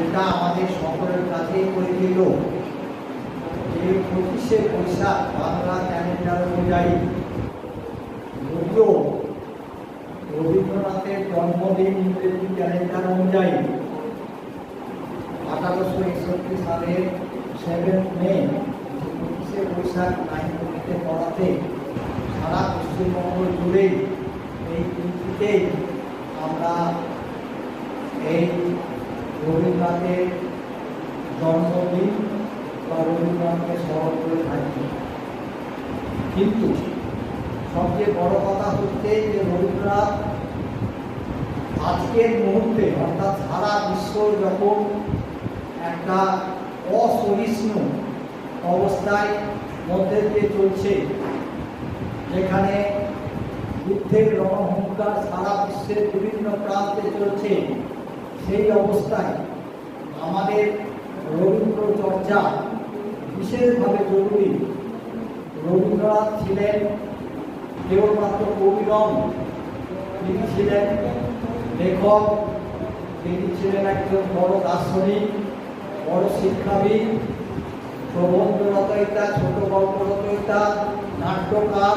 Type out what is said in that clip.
যেটা আমাদের সকলের কাছেই পরিচিত, যে 25শে বৈশাখ বাংলা ক্যালেন্ডার অনুযায়ী, যদিও রবীন্দ্রনাথের জন্মদিন ইংরেজি ক্যালেন্ডার অনুযায়ী 1861 সালের 7 মে 25শে বৈশাখ 9তে পড়াতে সারা পশ্চিমবঙ্গ জুড়েই এই দিনটিতেই আমরা এই রবীন্দ্রনাথের জন্মদিন বা রবীন্দ্রনাথকে স্মরণ করে থাকি। কিন্তু সবচেয়ে বড় কথা হচ্ছে যে রবীন্দ্রনাথ আজকের মুহূর্তে অর্থাৎ সারা বিশ্ব যখন একটা অসহিষ্ণু অবস্থায় মধ্যে দিয়ে চলছে, যেখানে যুদ্ধের রণহুঙ্কার সারা বিশ্বের বিভিন্ন প্রান্তে চলছে, সেই অবস্থায় আমাদের রবীন্দ্র চর্চা বিশেষভাবে জরুরি। রবীন্দ্রনাথ ছিলেন কেবলমাত্র কবি নন, তিনি ছিলেন লেখক, তিনি ছিলেন একজন বড় দার্শনিক, বড় শিক্ষাবিদ, প্রবন্ধ রচয়িতা, ছোট গল্প রচয়িতা, নাট্যকার,